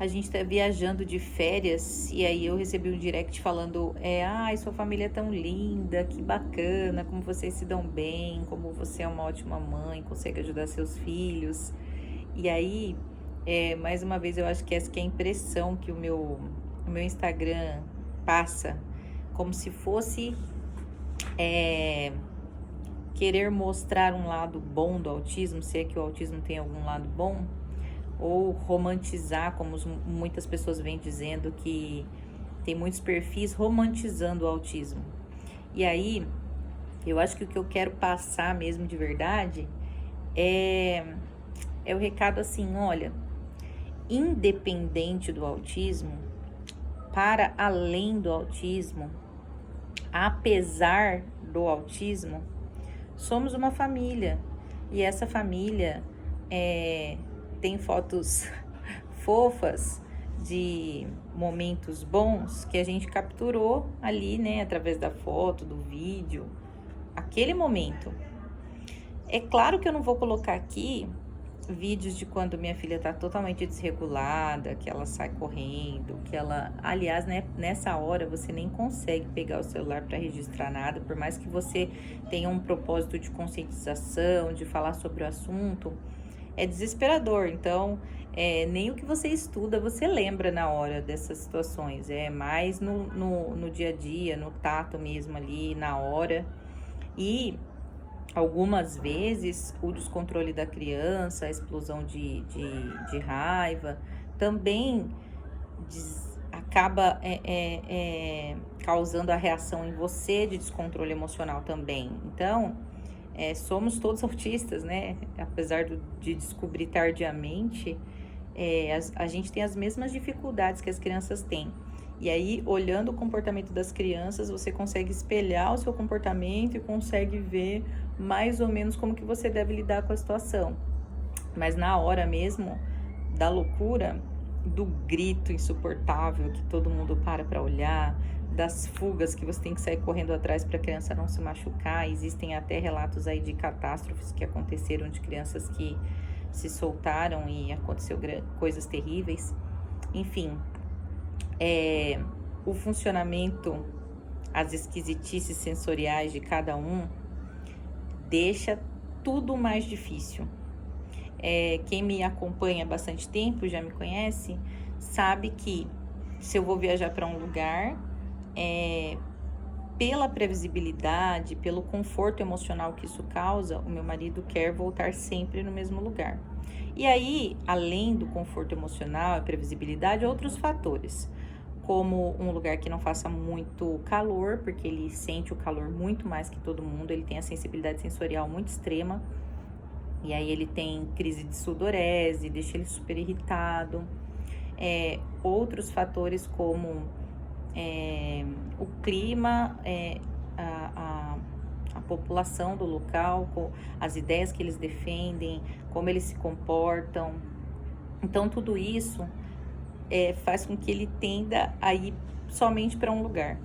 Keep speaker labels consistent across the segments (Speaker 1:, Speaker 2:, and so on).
Speaker 1: A gente tá viajando de férias e aí eu recebi um direct falando, ai, sua família é tão linda, que bacana, como vocês se dão bem, como você é uma ótima mãe, consegue ajudar seus filhos. E aí, mais uma vez, eu acho que essa que é a impressão que o meu Instagram passa, como se fosse querer mostrar um lado bom do autismo, se é que o autismo tem algum lado bom, ou romantizar, como muitas pessoas vêm dizendo que tem muitos perfis romantizando o autismo. E aí, eu acho que o que eu quero passar mesmo de verdade é o recado assim, olha, independente do autismo, para além do autismo, apesar do autismo, somos uma família. E essa família tem fotos fofas de momentos bons que a gente capturou ali, né, através da foto, do vídeo, aquele momento. É claro que eu não vou colocar aqui vídeos de quando minha filha tá totalmente desregulada, que ela sai correndo, que ela... Aliás, né, nessa hora você nem consegue pegar o celular para registrar nada, por mais que você tenha um propósito de conscientização, de falar sobre o assunto, é desesperador. Então, nem o que você estuda você lembra na hora dessas situações, é mais no dia a dia, no tato mesmo ali, na hora. E algumas vezes o descontrole da criança, a explosão de raiva, também acaba causando a reação em você de descontrole emocional também. Então, somos todos autistas, né? Apesar de descobrir tardiamente, a gente tem as mesmas dificuldades que as crianças têm. E aí, olhando o comportamento das crianças, você consegue espelhar o seu comportamento e consegue ver mais ou menos como que você deve lidar com a situação. Mas na hora mesmo da loucura, do grito insuportável que todo mundo para olhar, das fugas que você tem que sair correndo atrás para a criança não se machucar. Existem até relatos aí de catástrofes que aconteceram de crianças que se soltaram e aconteceu coisas terríveis. Enfim, o funcionamento, as esquisitices sensoriais de cada um deixa tudo mais difícil. Quem me acompanha há bastante tempo, já me conhece, sabe que se eu vou viajar para um lugar, pela previsibilidade, pelo conforto emocional que isso causa, o meu marido quer voltar sempre no mesmo lugar. E aí, além do conforto emocional e previsibilidade, outros fatores, como um lugar que não faça muito calor, porque ele sente o calor muito mais que todo mundo, ele tem a sensibilidade sensorial muito extrema, e aí ele tem crise de sudorese, deixa ele super irritado. Outros fatores como o clima, a população do local, as ideias que eles defendem, como eles se comportam. Então, tudo isso faz com que ele tenda a ir somente para um lugar.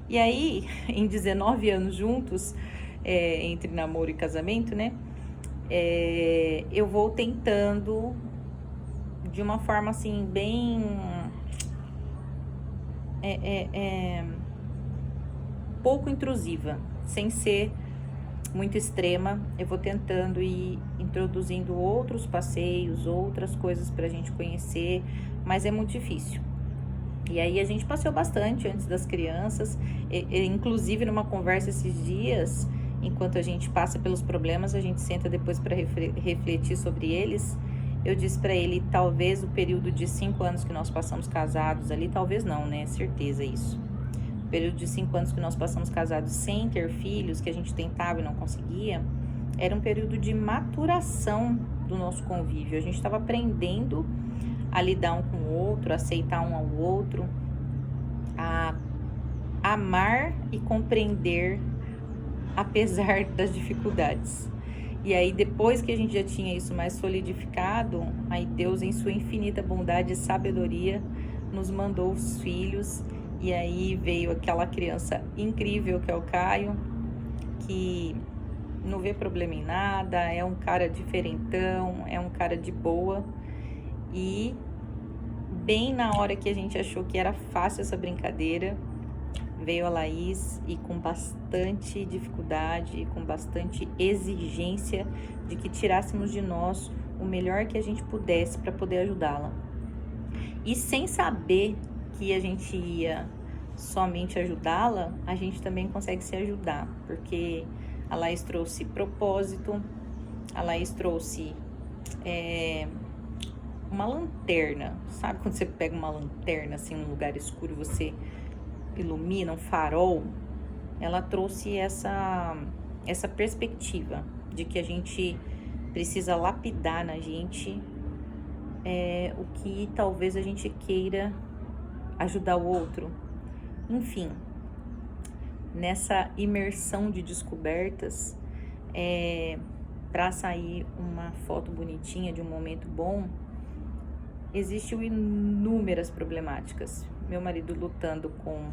Speaker 1: E aí, em 19 anos juntos, entre namoro e casamento, né? Eu vou tentando de uma forma assim, bem... pouco intrusiva, sem ser muito extrema. Eu vou tentando ir introduzindo outros passeios, outras coisas pra gente conhecer, mas é muito difícil. E aí a gente passeou bastante antes das crianças, inclusive numa conversa esses dias, enquanto a gente passa pelos problemas, a gente senta depois para refletir sobre eles. Eu disse para ele, talvez o período de 5 anos que nós passamos casados ali, talvez não, né? Certeza isso. O período de 5 anos que nós passamos casados sem ter filhos, que a gente tentava e não conseguia, era um período de maturação do nosso convívio. A gente estava aprendendo a lidar um com o outro, a aceitar um ao outro, a amar e compreender apesar das dificuldades. E aí, depois que a gente já tinha isso mais solidificado, aí Deus, em sua infinita bondade e sabedoria, nos mandou os filhos. E aí veio aquela criança incrível que é o Caio, que não vê problema em nada, é um cara diferentão, é um cara de boa. E bem na hora que a gente achou que era fácil essa brincadeira, veio a Laís e com bastante dificuldade, com bastante exigência de que tirássemos de nós o melhor que a gente pudesse para poder ajudá-la. E sem saber que a gente ia somente ajudá-la, a gente também consegue se ajudar, porque a Laís trouxe propósito, a Laís trouxe uma lanterna. Sabe quando você pega uma lanterna assim num lugar escuro e você ilumina, um farol? Ela trouxe essa perspectiva de que a gente precisa lapidar na gente o que talvez a gente queira ajudar o outro. Enfim, nessa imersão de descobertas, para sair uma foto bonitinha de um momento bom, existiam inúmeras problemáticas. Meu marido lutando com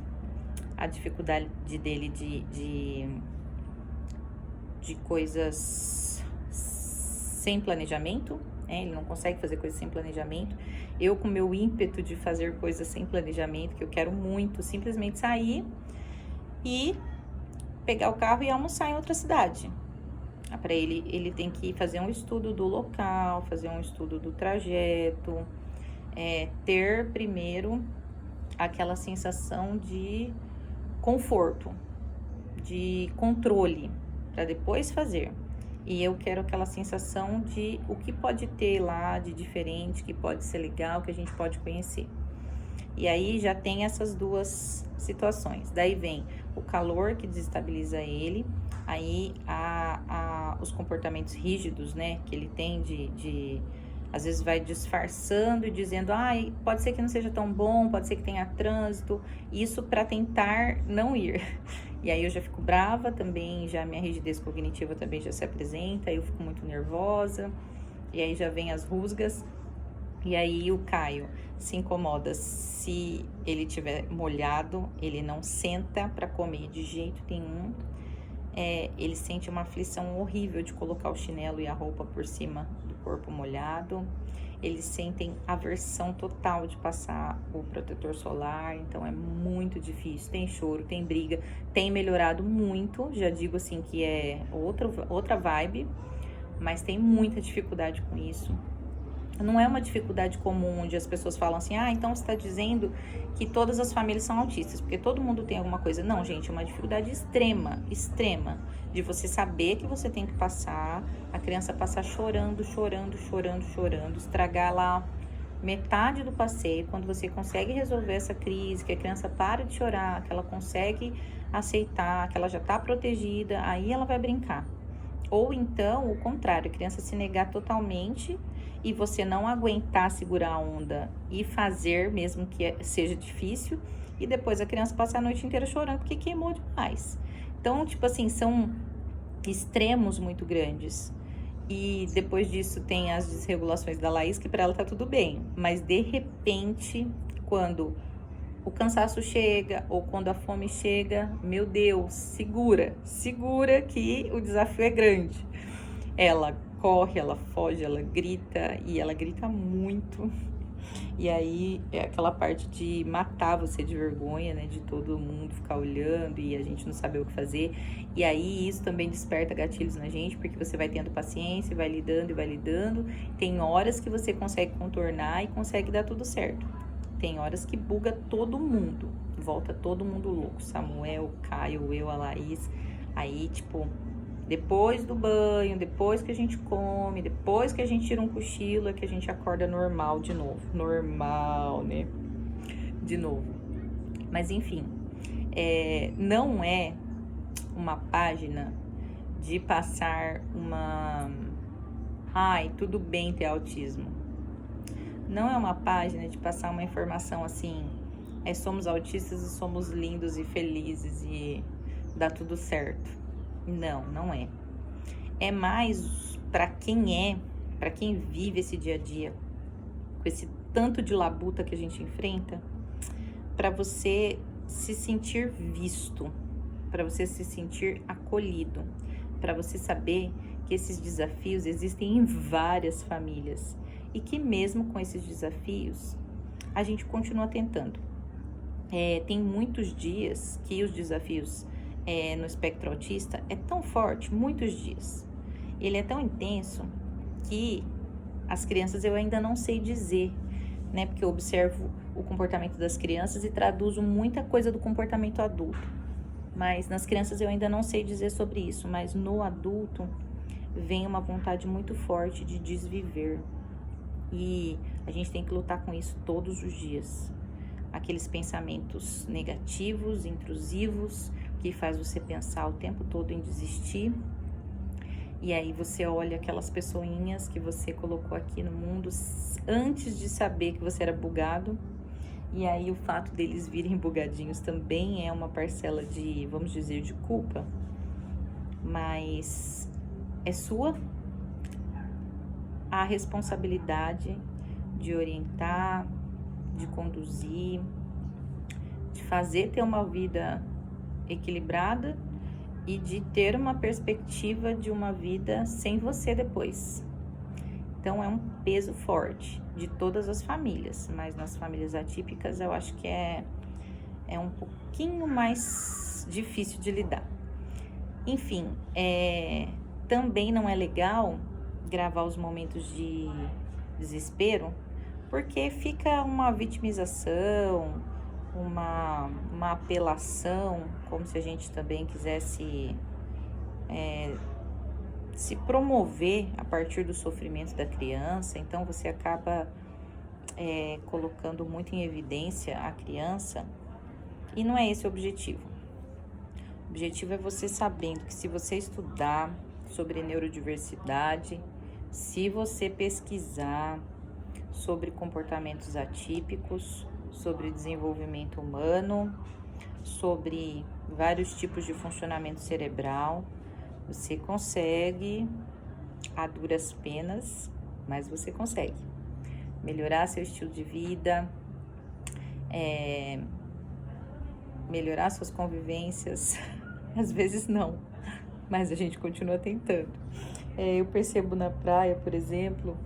Speaker 1: a dificuldade dele de coisas sem planejamento, ele não consegue fazer coisas sem planejamento. Eu com meu ímpeto de fazer coisas sem planejamento, que eu quero muito, simplesmente sair e pegar o carro e almoçar em outra cidade. Para ele tem que fazer um estudo do local, fazer um estudo do trajeto, ter primeiro aquela sensação de conforto, de controle, para depois fazer. E eu quero aquela sensação de o que pode ter lá de diferente, que pode ser legal, que a gente pode conhecer. E aí já tem essas duas situações. Daí vem o calor que desestabiliza ele, aí os comportamentos rígidos, né, que ele tem de às vezes vai disfarçando e dizendo, pode ser que não seja tão bom, pode ser que tenha trânsito, isso para tentar não ir. E aí eu já fico brava também, já minha rigidez cognitiva também já se apresenta, aí eu fico muito nervosa, e aí já vem as rusgas. E aí o Caio se incomoda se ele tiver molhado, ele não senta para comer de jeito nenhum. Ele sente uma aflição horrível de colocar o chinelo e a roupa por cima do corpo molhado. Eles sentem aversão total de passar o protetor solar, então é muito difícil. Tem choro, tem briga, tem melhorado muito, já digo assim que é outra vibe, mas tem muita dificuldade com isso. Não é uma dificuldade comum, onde as pessoas falam assim, então você está dizendo que todas as famílias são autistas, porque todo mundo tem alguma coisa. Não, gente, é uma dificuldade extrema, de você saber que você tem que passar, a criança passar chorando, estragar lá metade do passeio, quando você consegue resolver essa crise, que a criança para de chorar, que ela consegue aceitar, que ela já está protegida, aí ela vai brincar. Ou então, o contrário, a criança se negar totalmente e você não aguentar segurar a onda e fazer, mesmo que seja difícil, e depois a criança passa a noite inteira chorando porque queimou demais. Então, tipo assim, são extremos muito grandes. E depois disso tem as desregulações da Laís, que para ela tá tudo bem. Mas de repente, quando o cansaço chega ou quando a fome chega, meu Deus, segura que o desafio é grande. Ela corre, ela foge, ela grita, e ela grita muito. E aí é aquela parte de matar você de vergonha, né, de todo mundo ficar olhando e a gente não saber o que fazer. E aí isso também desperta gatilhos na gente, porque você vai tendo paciência, vai lidando. Tem horas que você consegue contornar e consegue dar tudo certo. Tem horas que buga todo mundo, volta todo mundo louco. Samuel, o Caio, eu, a Laís. Aí, tipo, depois do banho, depois que a gente come, depois que a gente tira um cochilo, é que a gente acorda normal de novo. Normal, né? De novo. Mas, enfim, não é uma página de passar uma... tudo bem ter autismo. Não é uma página de passar uma informação assim, somos autistas e somos lindos e felizes e dá tudo certo. Não é. É mais para quem vive esse dia a dia, com esse tanto de labuta que a gente enfrenta, para você se sentir visto, para você se sentir acolhido, para você saber que esses desafios existem em várias famílias. E que mesmo com esses desafios, a gente continua tentando. Tem muitos dias que os desafios no espectro autista é tão forte, muitos dias. Ele é tão intenso que as crianças eu ainda não sei dizer, né? Porque eu observo o comportamento das crianças e traduzo muita coisa do comportamento adulto. Mas nas crianças eu ainda não sei dizer sobre isso, mas no adulto vem uma vontade muito forte de desviver. E a gente tem que lutar com isso todos os dias. Aqueles pensamentos negativos, intrusivos, que faz você pensar o tempo todo em desistir. E aí você olha aquelas pessoinhas que você colocou aqui no mundo antes de saber que você era bugado. E aí o fato deles virem bugadinhos também é uma parcela de, vamos dizer, de culpa. Mas é sua a responsabilidade de orientar, de conduzir, de fazer ter uma vida equilibrada e de ter uma perspectiva de uma vida sem você depois. Então é um peso forte de todas as famílias, mas nas famílias atípicas eu acho que é um pouquinho mais difícil de lidar. Enfim, também não é legal gravar os momentos de desespero, porque fica uma vitimização, uma apelação, como se a gente também quisesse se promover a partir do sofrimento da criança. Então você acaba colocando muito em evidência a criança, e não é esse o objetivo. O objetivo é você sabendo que se você estudar sobre neurodiversidade, se você pesquisar sobre comportamentos atípicos, sobre desenvolvimento humano, sobre vários tipos de funcionamento cerebral, você consegue, a duras penas, mas você consegue melhorar seu estilo de vida, melhorar suas convivências. Às vezes não, mas a gente continua tentando. Eu percebo na praia, por exemplo,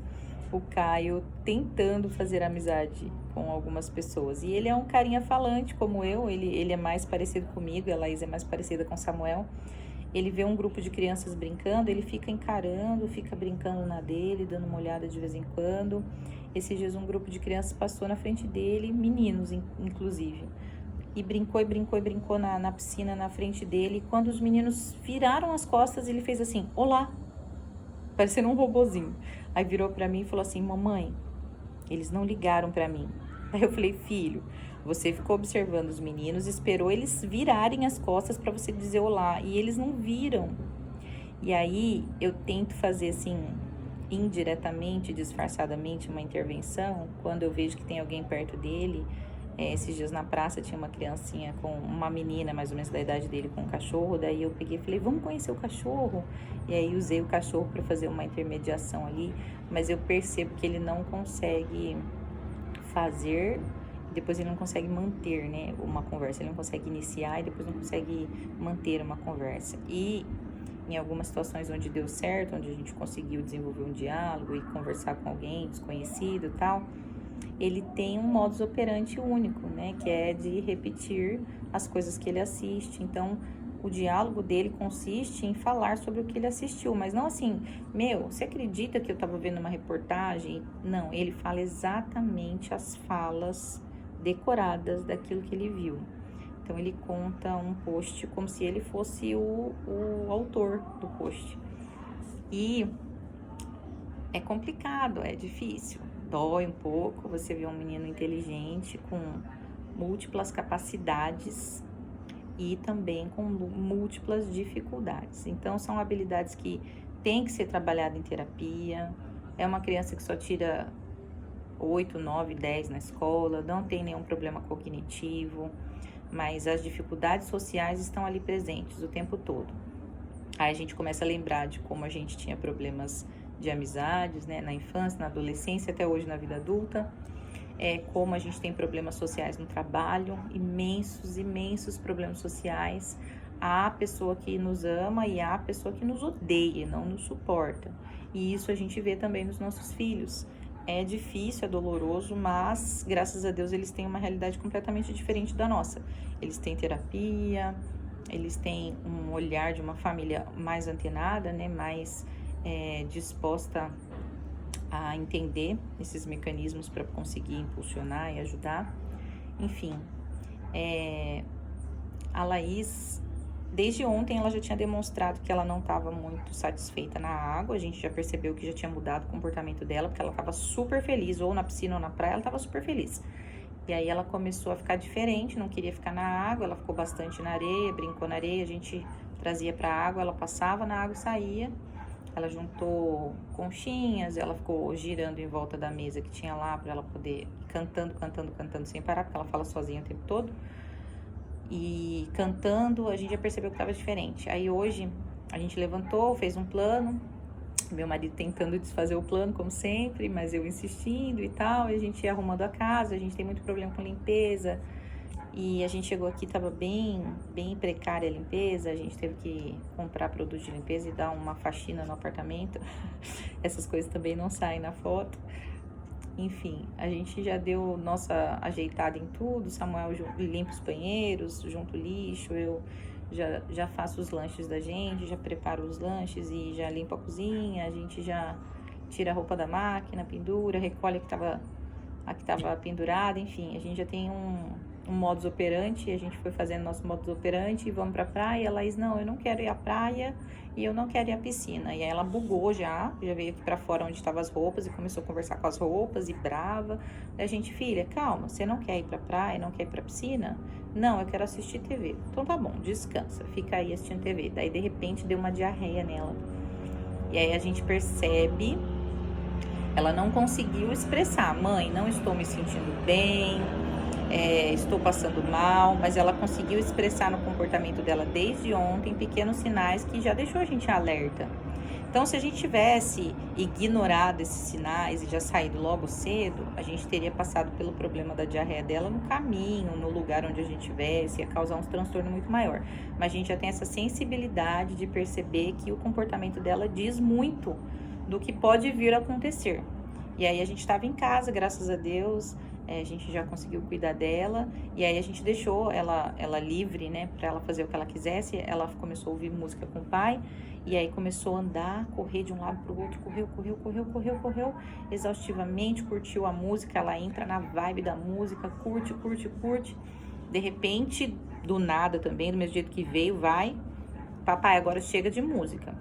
Speaker 1: o Caio tentando fazer amizade com algumas pessoas. E ele é um carinha falante como eu, ele é mais parecido comigo, a Laís é mais parecida com o Samuel. Ele vê um grupo de crianças brincando, ele fica encarando, fica brincando na dele, dando uma olhada de vez em quando. Esses dias um grupo de crianças passou na frente dele, meninos inclusive, e brincou na piscina na frente dele. E quando os meninos viraram as costas, ele fez assim, olá, parecendo um robozinho. Aí virou pra mim e falou assim, mamãe, eles não ligaram pra mim. Aí eu falei, filho, você ficou observando os meninos, esperou eles virarem as costas pra você dizer olá, e eles não viram. E aí eu tento fazer assim, indiretamente, disfarçadamente, uma intervenção, quando eu vejo que tem alguém perto dele. Esses dias na praça tinha uma criancinha com uma menina, mais ou menos da idade dele, com um cachorro. Daí eu peguei e falei, vamos conhecer o cachorro? E aí usei o cachorro para fazer uma intermediação ali, mas eu percebo que ele não consegue fazer, depois ele não consegue manter, né, uma conversa. Ele não consegue iniciar e depois não consegue manter uma conversa. E em algumas situações onde deu certo, onde a gente conseguiu desenvolver um diálogo e conversar com alguém desconhecido e tal, ele tem um modus operandi único, né? Que é de repetir as coisas que ele assiste. Então, o diálogo dele consiste em falar sobre o que ele assistiu, mas não assim, você acredita que eu estava vendo uma reportagem? Não, ele fala exatamente as falas decoradas daquilo que ele viu. Então, ele conta um post como se ele fosse o autor do post. E é complicado, é difícil. Dói um pouco você ver um menino inteligente com múltiplas capacidades e também com múltiplas dificuldades. Então, são habilidades que têm que ser trabalhadas em terapia. É uma criança que só tira 8, 9, 10 na escola, não tem nenhum problema cognitivo, mas as dificuldades sociais estão ali presentes o tempo todo. Aí a gente começa a lembrar de como a gente tinha problemas de amizades, né, na infância, na adolescência, até hoje na vida adulta, como a gente tem problemas sociais no trabalho, imensos problemas sociais. Há a pessoa que nos ama e há a pessoa que nos odeia, não nos suporta. E isso a gente vê também nos nossos filhos. É difícil, é doloroso, mas graças a Deus eles têm uma realidade completamente diferente da nossa. Eles têm terapia, eles têm um olhar de uma família mais antenada, né, mais disposta a entender esses mecanismos para conseguir impulsionar e ajudar. Enfim, a Laís, desde ontem, ela já tinha demonstrado que ela não estava muito satisfeita na água. A gente já percebeu que já tinha mudado o comportamento dela, porque ela estava super feliz, ou na piscina ou na praia, ela estava super feliz. E aí ela começou a ficar diferente, não queria ficar na água, ela ficou bastante na areia, brincou na areia, a gente trazia para a água, ela passava na água e saía. Ela juntou conchinhas, ela ficou girando em volta da mesa que tinha lá para ela poder ir cantando sem parar, porque ela fala sozinha o tempo todo. E cantando, a gente já percebeu que estava diferente. Aí hoje a gente levantou, fez um plano, meu marido tentando desfazer o plano, como sempre, mas eu insistindo e tal, e a gente ia arrumando a casa, a gente tem muito problema com limpeza, e a gente chegou aqui, tava bem precária a limpeza, a gente teve que comprar produtos de limpeza e dar uma faxina no apartamento. Essas coisas também não saem na foto. Enfim, a gente já deu nossa ajeitada em tudo, Samuel limpa os banheiros, junta o lixo, eu já faço os lanches da gente, já preparo os lanches e já limpo a cozinha, a gente já tira a roupa da máquina, pendura, recolhe a que tava pendurada, enfim, a gente já tem um modus operandi, a gente foi fazendo nosso modus operandi e vamos pra praia. A Laís, não, eu não quero ir à praia e eu não quero ir à piscina. E aí ela bugou já veio aqui pra fora onde estavam as roupas e começou a conversar com as roupas e brava. Aí a gente, filha, calma, você não quer ir pra praia, não quer ir pra piscina? Não, eu quero assistir TV. Então tá bom, descansa, fica aí assistindo TV. Daí de repente deu uma diarreia nela. E aí a gente percebe, ela não conseguiu expressar, mãe, não estou me sentindo bem, estou passando mal, mas ela conseguiu expressar no comportamento dela desde ontem pequenos sinais que já deixou a gente alerta. Então, se a gente tivesse ignorado esses sinais e já saído logo cedo, a gente teria passado pelo problema da diarreia dela no caminho, no lugar onde a gente estivesse, ia causar um transtorno muito maior. Mas a gente já tem essa sensibilidade de perceber que o comportamento dela diz muito do que pode vir a acontecer. E aí a gente estava em casa, graças a Deus, a gente já conseguiu cuidar dela, e aí a gente deixou ela livre, né, para ela fazer o que ela quisesse. Ela começou a ouvir música com o pai, e aí começou a andar, correr de um lado para o outro, correu exaustivamente, curtiu a música, ela entra na vibe da música, curte. De repente, do nada também, do mesmo jeito que veio, vai, papai, agora chega de música.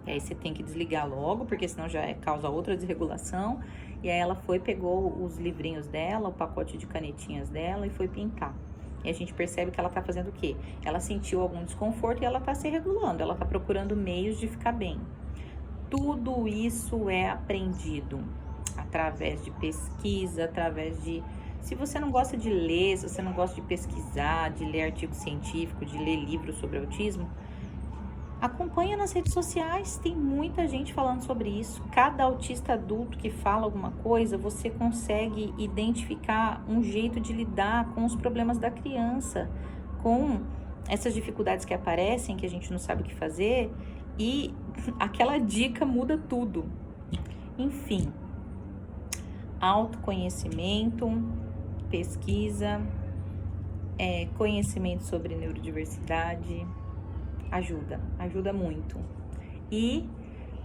Speaker 1: E aí você tem que desligar logo, porque senão já causa outra desregulação. E aí ela foi, pegou os livrinhos dela, o pacote de canetinhas dela e foi pintar. E a gente percebe que ela tá fazendo o quê? Ela sentiu algum desconforto e ela tá se regulando, ela tá procurando meios de ficar bem. Tudo isso é aprendido através de pesquisa, através de... Se você não gosta de ler, se você não gosta de pesquisar, de ler artigo científico, de ler livros sobre autismo, acompanha nas redes sociais, tem muita gente falando sobre isso. Cada autista adulto que fala alguma coisa, você consegue identificar um jeito de lidar com os problemas da criança, com essas dificuldades que aparecem, que a gente não sabe o que fazer, e aquela dica muda tudo. Enfim, autoconhecimento, pesquisa, conhecimento sobre neurodiversidade, ajuda muito. E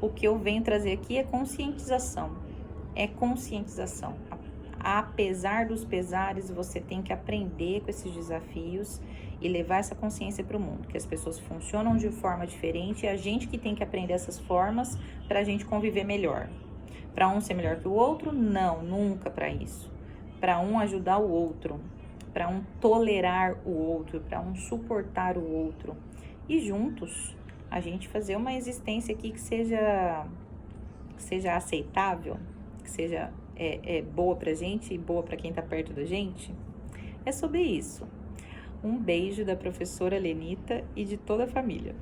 Speaker 1: o que eu venho trazer aqui é conscientização. Apesar dos pesares, você tem que aprender com esses desafios e levar essa consciência para o mundo, que as pessoas funcionam de forma diferente e a gente que tem que aprender essas formas para a gente conviver melhor. Para um ser melhor que o outro? Não, nunca para isso. Para um ajudar o outro, para um tolerar o outro, para um suportar o outro. E juntos, a gente fazer uma existência aqui que seja aceitável, que seja boa pra gente e boa pra quem tá perto da gente. É sobre isso. Um beijo da professora Lenita e de toda a família.